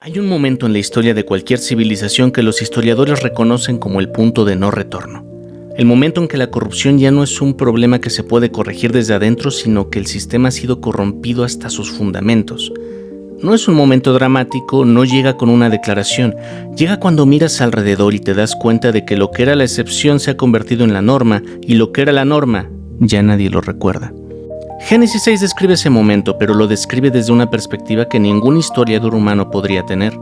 Hay un momento en la historia de cualquier civilización que los historiadores reconocen como el punto de no retorno. El momento en que la corrupción ya no es un problema que se puede corregir desde adentro, sino que el sistema ha sido corrompido hasta sus fundamentos. No es un momento dramático, no llega con una declaración, llega cuando miras alrededor y te das cuenta de que lo que era la excepción se ha convertido en la norma, y lo que era la norma ya nadie lo recuerda. Génesis 6 describe ese momento, pero lo describe desde una perspectiva que ningún historiador humano podría tener.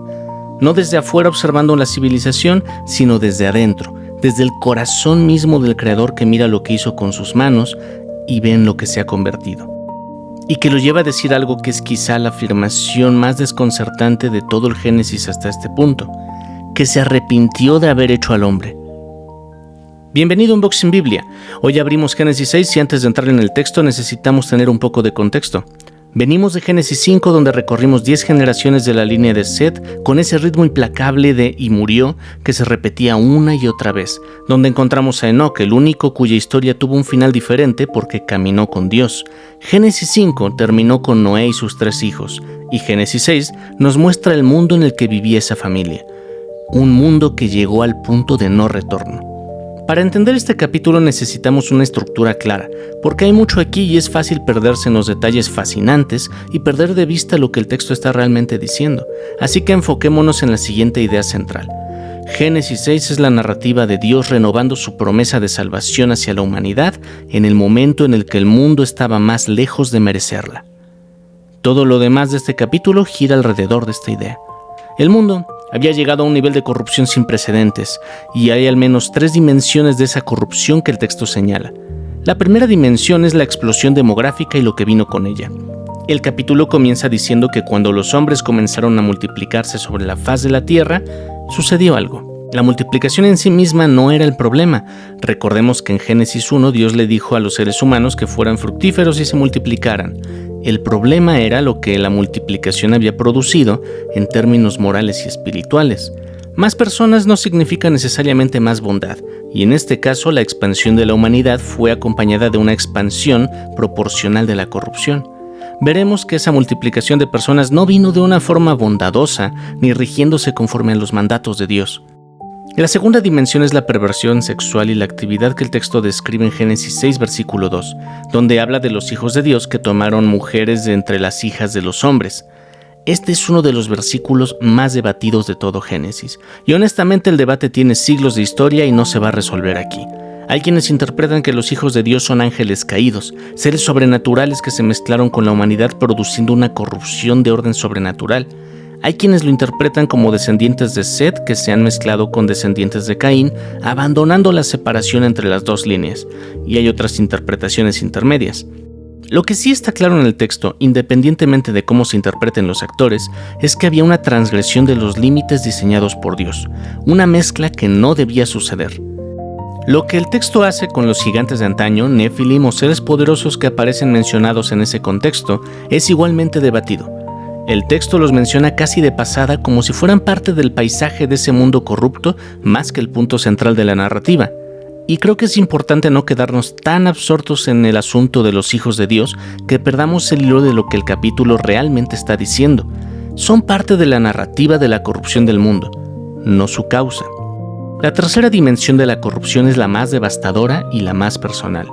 No desde afuera observando la civilización, sino desde adentro, desde el corazón mismo del creador que mira lo que hizo con sus manos y ve en lo que se ha convertido. Y que lo lleva a decir algo que es quizá la afirmación más desconcertante de todo el Génesis hasta este punto, que se arrepintió de haber hecho al hombre. Bienvenido a Unboxing Biblia. Hoy abrimos Génesis 6 y antes de entrar en el texto necesitamos tener un poco de contexto. Venimos de Génesis 5 donde recorrimos 10 generaciones de la línea de Set con ese ritmo implacable de "y murió" que se repetía una y otra vez, donde encontramos a Enoc, el único cuya historia tuvo un final diferente porque caminó con Dios. Génesis 5 terminó con Noé y sus 3 hijos, y Génesis 6 nos muestra el mundo en el que vivía esa familia. Un mundo que llegó al punto de no retorno. Para entender este capítulo necesitamos una estructura clara, porque hay mucho aquí y es fácil perderse en los detalles fascinantes y perder de vista lo que el texto está realmente diciendo. Así que enfoquémonos en la siguiente idea central. Génesis 6 es la narrativa de Dios renovando su promesa de salvación hacia la humanidad en el momento en el que el mundo estaba más lejos de merecerla. Todo lo demás de este capítulo gira alrededor de esta idea. El mundo había llegado a un nivel de corrupción sin precedentes, y hay al menos 3 dimensiones de esa corrupción que el texto señala. La primera dimensión es la explosión demográfica y lo que vino con ella. El capítulo comienza diciendo que cuando los hombres comenzaron a multiplicarse sobre la faz de la tierra, sucedió algo. La multiplicación en sí misma no era el problema. Recordemos que en Génesis 1 Dios le dijo a los seres humanos que fueran fructíferos y se multiplicaran. El problema era lo que la multiplicación había producido en términos morales y espirituales. Más personas no significa necesariamente más bondad, y en este caso la expansión de la humanidad fue acompañada de una expansión proporcional de la corrupción. Veremos que esa multiplicación de personas no vino de una forma bondadosa ni rigiéndose conforme a los mandatos de Dios. La segunda dimensión es la perversión sexual y la actividad que el texto describe en Génesis 6, versículo 2, donde habla de los hijos de Dios que tomaron mujeres de entre las hijas de los hombres. Este es uno de los versículos más debatidos de todo Génesis, y honestamente el debate tiene siglos de historia y no se va a resolver aquí. Hay quienes interpretan que los hijos de Dios son ángeles caídos, seres sobrenaturales que se mezclaron con la humanidad produciendo una corrupción de orden sobrenatural. Hay quienes lo interpretan como descendientes de Set que se han mezclado con descendientes de Caín, abandonando la separación entre las dos líneas, y hay otras interpretaciones intermedias. Lo que sí está claro en el texto, independientemente de cómo se interpreten los actores, es que había una transgresión de los límites diseñados por Dios, una mezcla que no debía suceder. Lo que el texto hace con los gigantes de antaño, Nefilim o seres poderosos que aparecen mencionados en ese contexto, es igualmente debatido. El texto los menciona casi de pasada como si fueran parte del paisaje de ese mundo corrupto más que el punto central de la narrativa. Y creo que es importante no quedarnos tan absortos en el asunto de los hijos de Dios que perdamos el hilo de lo que el capítulo realmente está diciendo. Son parte de la narrativa de la corrupción del mundo, no su causa. La tercera dimensión de la corrupción es la más devastadora y la más personal.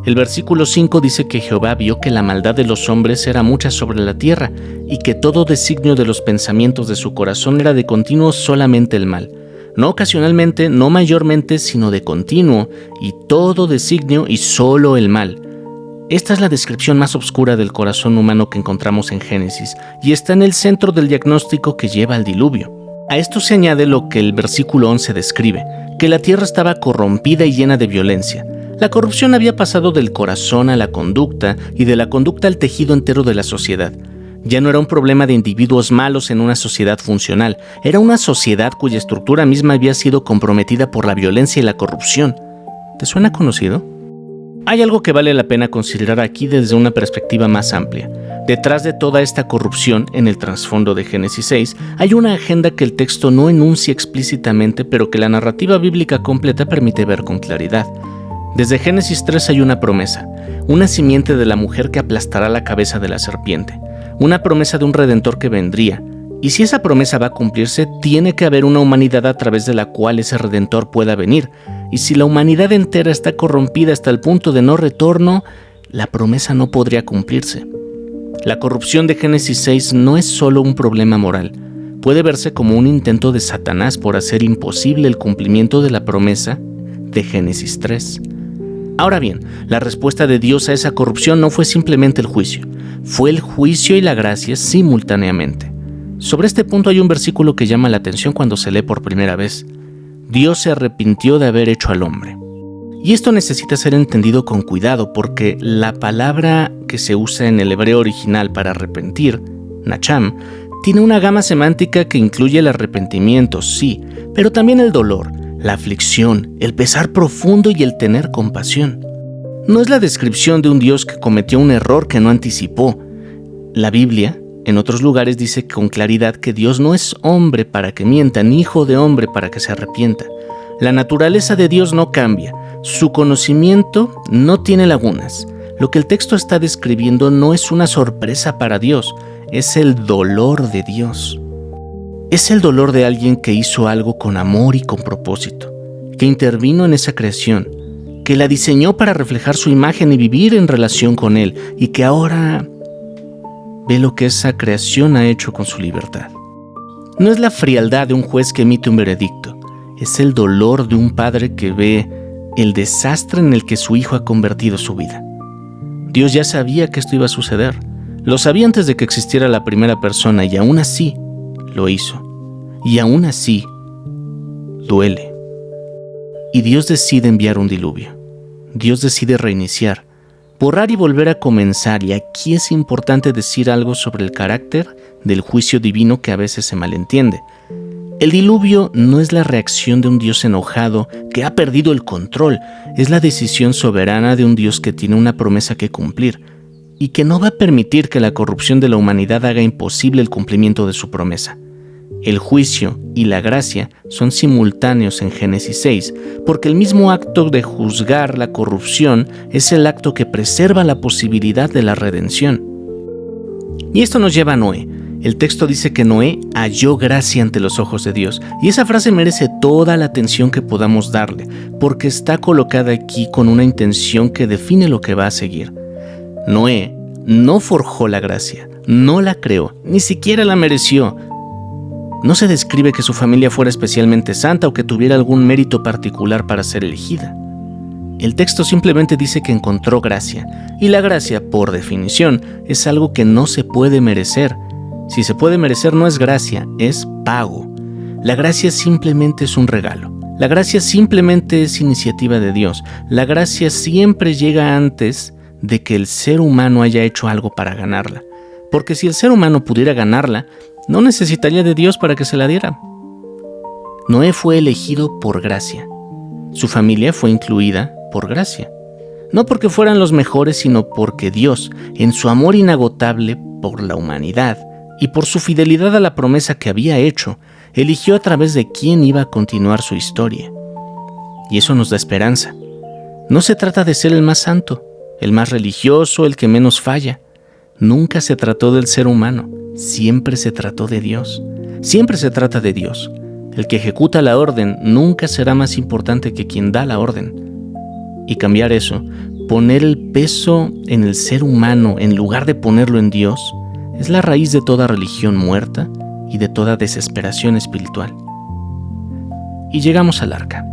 El versículo 5 dice que Jehová vio que la maldad de los hombres era mucha sobre la tierra y que todo designio de los pensamientos de su corazón era de continuo solamente el mal. No ocasionalmente, no mayormente, sino de continuo, y todo designio y solo el mal. Esta es la descripción más oscura del corazón humano que encontramos en Génesis y está en el centro del diagnóstico que lleva al diluvio. A esto se añade lo que el versículo 11 describe, que la tierra estaba corrompida y llena de violencia. La corrupción había pasado del corazón a la conducta y de la conducta al tejido entero de la sociedad. Ya no era un problema de individuos malos en una sociedad funcional, era una sociedad cuya estructura misma había sido comprometida por la violencia y la corrupción. ¿Te suena conocido? Hay algo que vale la pena considerar aquí desde una perspectiva más amplia. Detrás de toda esta corrupción, en el trasfondo de Génesis 6, hay una agenda que el texto no enuncia explícitamente, pero que la narrativa bíblica completa permite ver con claridad. Desde Génesis 3 hay una promesa, una simiente de la mujer que aplastará la cabeza de la serpiente, una promesa de un redentor que vendría, Y si esa promesa va a cumplirse, tiene que haber una humanidad a través de la cual ese Redentor pueda venir. Y si la humanidad entera está corrompida hasta el punto de no retorno, la promesa no podría cumplirse. La corrupción de Génesis 6 no es solo un problema moral. Puede verse como un intento de Satanás por hacer imposible el cumplimiento de la promesa de Génesis 3. Ahora bien, la respuesta de Dios a esa corrupción no fue simplemente el juicio. Fue el juicio y la gracia simultáneamente. Sobre este punto hay un versículo que llama la atención cuando se lee por primera vez. Dios se arrepintió de haber hecho al hombre. Y esto necesita ser entendido con cuidado porque la palabra que se usa en el hebreo original para arrepentir, nacham, tiene una gama semántica que incluye el arrepentimiento, sí, pero también el dolor, la aflicción, el pesar profundo y el tener compasión. No es la descripción de un Dios que cometió un error que no anticipó. La Biblia, en otros lugares, dice con claridad que Dios no es hombre para que mienta, ni hijo de hombre para que se arrepienta. La naturaleza de Dios no cambia. Su conocimiento no tiene lagunas. Lo que el texto está describiendo no es una sorpresa para Dios, es el dolor de Dios. Es el dolor de alguien que hizo algo con amor y con propósito, que intervino en esa creación, que la diseñó para reflejar su imagen y vivir en relación con Él, y que ahora ve lo que esa creación ha hecho con su libertad. No es la frialdad de un juez que emite un veredicto, es el dolor de un padre que ve el desastre en el que su hijo ha convertido su vida. Dios ya sabía que esto iba a suceder. Lo sabía antes de que existiera la primera persona y aún así lo hizo. Y aún así duele. Y Dios decide enviar un diluvio. Dios decide reiniciar, borrar y volver a comenzar. Y aquí es importante decir algo sobre el carácter del juicio divino que a veces se malentiende. El diluvio no es la reacción de un Dios enojado que ha perdido el control, es la decisión soberana de un Dios que tiene una promesa que cumplir y que no va a permitir que la corrupción de la humanidad haga imposible el cumplimiento de su promesa. El juicio y la gracia son simultáneos en Génesis 6, porque el mismo acto de juzgar la corrupción es el acto que preserva la posibilidad de la redención. Y esto nos lleva a Noé. El texto dice que Noé halló gracia ante los ojos de Dios, y esa frase merece toda la atención que podamos darle, porque está colocada aquí con una intención que define lo que va a seguir. Noé no forjó la gracia, no la creó, ni siquiera la mereció. No se describe que su familia fuera especialmente santa o que tuviera algún mérito particular para ser elegida. El texto simplemente dice que encontró gracia, y la gracia, por definición, es algo que no se puede merecer. Si se puede merecer no es gracia, es pago. La gracia simplemente es un regalo. La gracia simplemente es iniciativa de Dios. La gracia siempre llega antes de que el ser humano haya hecho algo para ganarla. Porque si el ser humano pudiera ganarla, no necesitaría de Dios para que se la diera. Noé fue elegido por gracia. Su familia fue incluida por gracia. No porque fueran los mejores, sino porque Dios, en su amor inagotable por la humanidad y por su fidelidad a la promesa que había hecho, eligió a través de quién iba a continuar su historia. Y eso nos da esperanza. No se trata de ser el más santo, el más religioso, el que menos falla. Nunca se trató del ser humano, siempre se trató de Dios. Siempre se trata de Dios. El que ejecuta la orden nunca será más importante que quien da la orden. Y cambiar eso, poner el peso en el ser humano en lugar de ponerlo en Dios, es la raíz de toda religión muerta y de toda desesperación espiritual. Y llegamos al arca,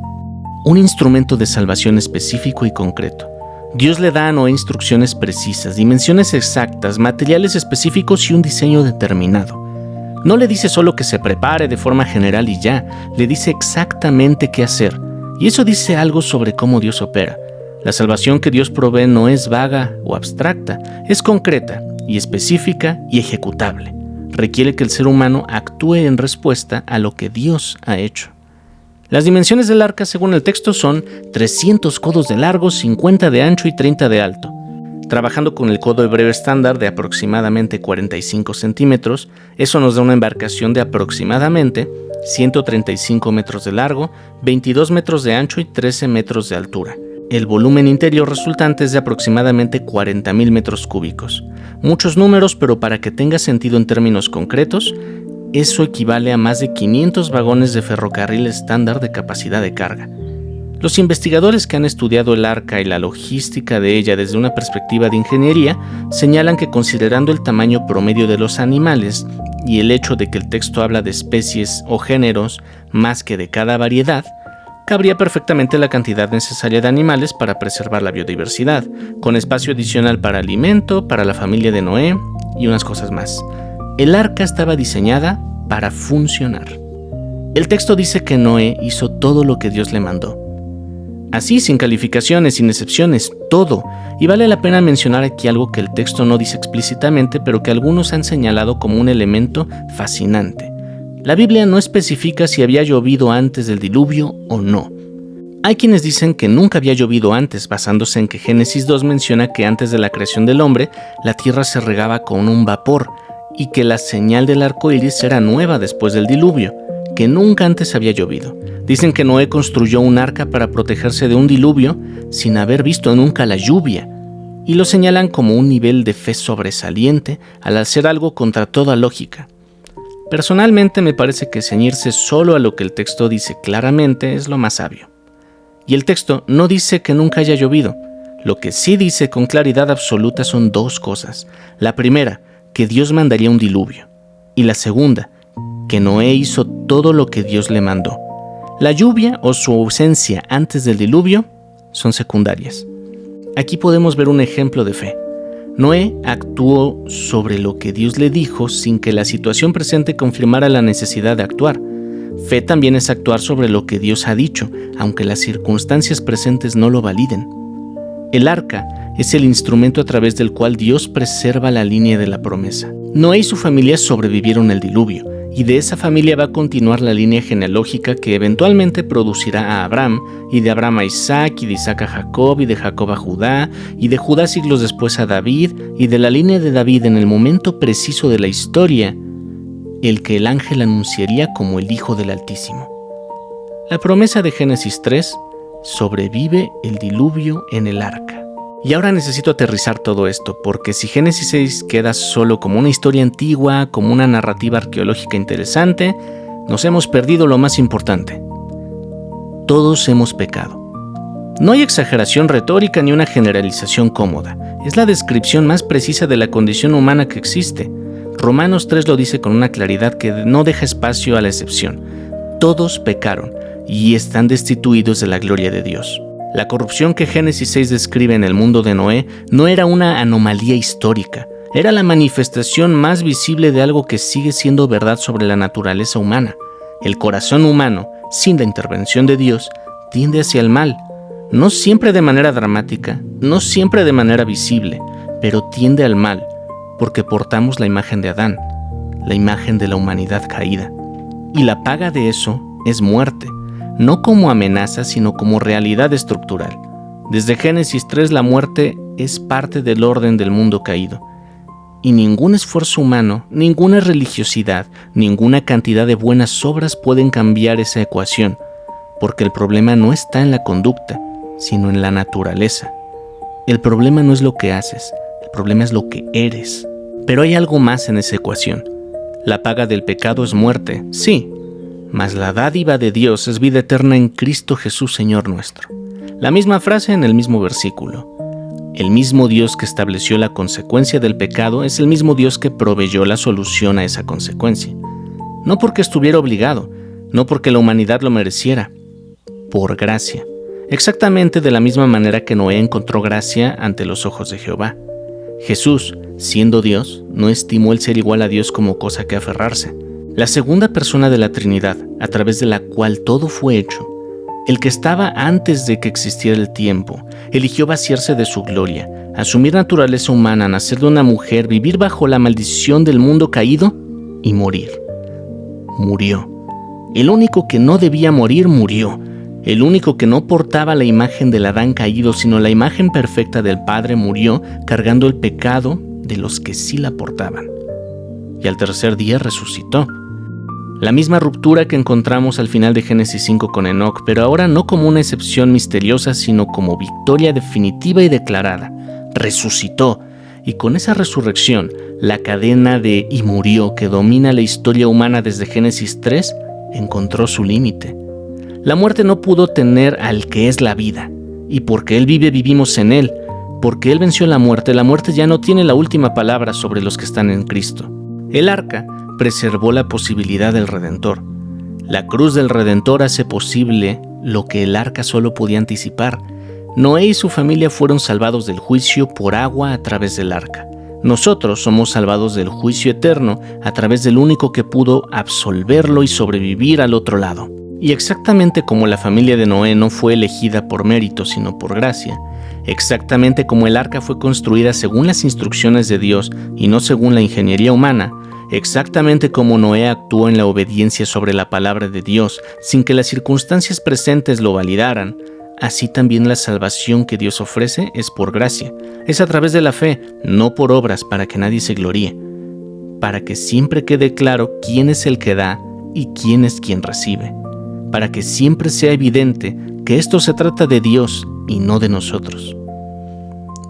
un instrumento de salvación específico y concreto. Dios le da a Noé instrucciones precisas, dimensiones exactas, materiales específicos y un diseño determinado. No le dice solo que se prepare de forma general y ya, le dice exactamente qué hacer. Y eso dice algo sobre cómo Dios opera. La salvación que Dios provee no es vaga o abstracta, es concreta y específica y ejecutable. Requiere que el ser humano actúe en respuesta a lo que Dios ha hecho. Las dimensiones del arca, según el texto, son 300 codos de largo, 50 de ancho y 30 de alto. Trabajando con el codo hebreo estándar de aproximadamente 45 centímetros, eso nos da una embarcación de aproximadamente 135 metros de largo, 22 metros de ancho y 13 metros de altura. El volumen interior resultante es de aproximadamente 40,000 metros cúbicos. Muchos números, pero para que tenga sentido en términos concretos, eso equivale a más de 500 vagones de ferrocarril estándar de capacidad de carga. Los investigadores que han estudiado el arca y la logística de ella desde una perspectiva de ingeniería señalan que, considerando el tamaño promedio de los animales y el hecho de que el texto habla de especies o géneros más que de cada variedad, cabría perfectamente la cantidad necesaria de animales para preservar la biodiversidad, con espacio adicional para alimento, para la familia de Noé y unas cosas más. El arca estaba diseñada para funcionar. El texto dice que Noé hizo todo lo que Dios le mandó. Así, sin calificaciones, sin excepciones, todo. Y vale la pena mencionar aquí algo que el texto no dice explícitamente, pero que algunos han señalado como un elemento fascinante. La Biblia no especifica si había llovido antes del diluvio o no. Hay quienes dicen que nunca había llovido antes, basándose en que Génesis 2 menciona que antes de la creación del hombre, la tierra se regaba con un vapor, y que la señal del arco iris era nueva después del diluvio, que nunca antes había llovido. Dicen que Noé construyó un arca para protegerse de un diluvio sin haber visto nunca la lluvia, y lo señalan como un nivel de fe sobresaliente al hacer algo contra toda lógica. Personalmente me parece que ceñirse solo a lo que el texto dice claramente es lo más sabio. Y el texto no dice que nunca haya llovido. Lo que sí dice con claridad absoluta son dos cosas. La primera, que Dios mandaría un diluvio. Y la segunda, que Noé hizo todo lo que Dios le mandó. La lluvia o su ausencia antes del diluvio son secundarias. Aquí podemos ver un ejemplo de fe. Noé actuó sobre lo que Dios le dijo sin que la situación presente confirmara la necesidad de actuar. Fe también es actuar sobre lo que Dios ha dicho, aunque las circunstancias presentes no lo validen. El arca es el instrumento a través del cual Dios preserva la línea de la promesa. Noé y su familia sobrevivieron el diluvio, y de esa familia va a continuar la línea genealógica que eventualmente producirá a Abraham, y de Abraham a Isaac, y de Isaac a Jacob, y de Jacob a Judá, y de Judá siglos después a David, y de la línea de David en el momento preciso de la historia, el que el ángel anunciaría como el Hijo del Altísimo. La promesa de Génesis 3: sobrevive el diluvio en el arca. Y ahora necesito aterrizar todo esto, porque si Génesis 6 queda solo como una historia antigua, como una narrativa arqueológica interesante, nos hemos perdido lo más importante. Todos hemos pecado. No hay exageración retórica ni una generalización cómoda. Es la descripción más precisa de la condición humana que existe. Romanos 3 lo dice con una claridad que no deja espacio a la excepción. Todos pecaron y están destituidos de la gloria de Dios. La corrupción que Génesis 6 describe en el mundo de Noé no era una anomalía histórica, era la manifestación más visible de algo que sigue siendo verdad sobre la naturaleza humana. El corazón humano, sin la intervención de Dios, tiende hacia el mal, no siempre de manera dramática, no siempre de manera visible, pero tiende al mal, porque portamos la imagen de Adán, la imagen de la humanidad caída. Y la paga de eso es muerte. No como amenaza, sino como realidad estructural. Desde Génesis 3, la muerte es parte del orden del mundo caído. Y ningún esfuerzo humano, ninguna religiosidad, ninguna cantidad de buenas obras pueden cambiar esa ecuación, porque el problema no está en la conducta, sino en la naturaleza. El problema no es lo que haces, el problema es lo que eres. Pero hay algo más en esa ecuación. La paga del pecado es muerte, sí, mas la dádiva de Dios es vida eterna en Cristo Jesús, Señor nuestro. La misma frase en el mismo versículo. El mismo Dios que estableció la consecuencia del pecado es el mismo Dios que proveyó la solución a esa consecuencia. No porque estuviera obligado, no porque la humanidad lo mereciera, por gracia. Exactamente de la misma manera que Noé encontró gracia ante los ojos de Jehová. Jesús, siendo Dios, no estimó el ser igual a Dios como cosa que aferrarse. La segunda persona de la Trinidad, a través de la cual todo fue hecho, el que estaba antes de que existiera el tiempo, eligió vaciarse de su gloria, asumir naturaleza humana, nacer de una mujer, vivir bajo la maldición del mundo caído y morir. Murió. El único que no debía morir murió. El único que no portaba la imagen del Adán caído, sino la imagen perfecta del Padre, murió cargando el pecado de los que sí la portaban. Y al tercer día resucitó. La misma ruptura que encontramos al final de Génesis 5 con Enoc, pero ahora no como una excepción misteriosa, sino como victoria definitiva y declarada. Resucitó. Y con esa resurrección, la cadena de "y murió" que domina la historia humana desde Génesis 3 encontró su límite. La muerte no pudo tener al que es la vida, y porque Él vive, vivimos en Él. Porque Él venció la muerte ya no tiene la última palabra sobre los que están en Cristo. El arca preservó la posibilidad del Redentor. La cruz del Redentor hace posible lo que el arca solo podía anticipar. Noé y su familia fueron salvados del juicio por agua a través del arca. Nosotros somos salvados del juicio eterno a través del único que pudo absolverlo y sobrevivir al otro lado. Y exactamente como la familia de Noé no fue elegida por mérito sino por gracia, exactamente como el arca fue construida según las instrucciones de Dios y no según la ingeniería humana, exactamente como Noé actuó en la obediencia sobre la palabra de Dios sin que las circunstancias presentes lo validaran, así también la salvación que Dios ofrece es por gracia. Es a través de la fe, no por obras para que nadie se gloríe, para que siempre quede claro quién es el que da y quién es quien recibe, para que siempre sea evidente que esto se trata de Dios y no de nosotros.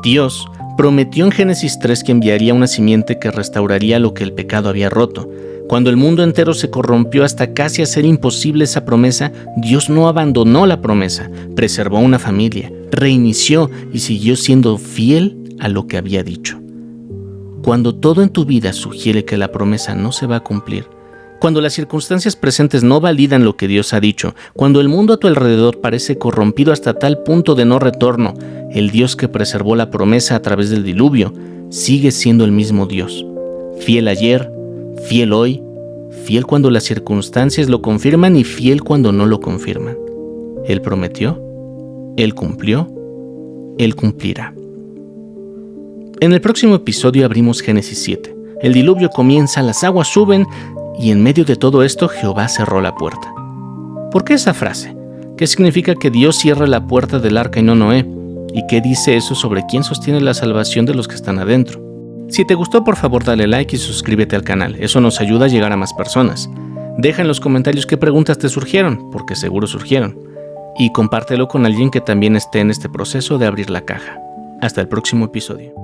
Dios prometió en Génesis 3 que enviaría una simiente que restauraría lo que el pecado había roto. Cuando el mundo entero se corrompió hasta casi hacer imposible esa promesa, Dios no abandonó la promesa, preservó una familia, reinició y siguió siendo fiel a lo que había dicho. Cuando todo en tu vida sugiere que la promesa no se va a cumplir, cuando las circunstancias presentes no validan lo que Dios ha dicho, cuando el mundo a tu alrededor parece corrompido hasta tal punto de no retorno, el Dios que preservó la promesa a través del diluvio sigue siendo el mismo Dios, fiel ayer, fiel hoy, fiel cuando las circunstancias lo confirman y fiel cuando no lo confirman. Él prometió, Él cumplió, Él cumplirá. En el próximo episodio abrimos Génesis 7. El diluvio comienza, las aguas suben y en medio de todo esto Jehová cerró la puerta. ¿Por qué esa frase? ¿Qué significa que Dios cierra la puerta del arca y no Noé? ¿Y qué dice eso sobre quién sostiene la salvación de los que están adentro? Si te gustó, por favor dale like y suscríbete al canal, eso nos ayuda a llegar a más personas. Deja en los comentarios qué preguntas te surgieron, porque seguro surgieron. Y compártelo con alguien que también esté en este proceso de abrir la caja. Hasta el próximo episodio.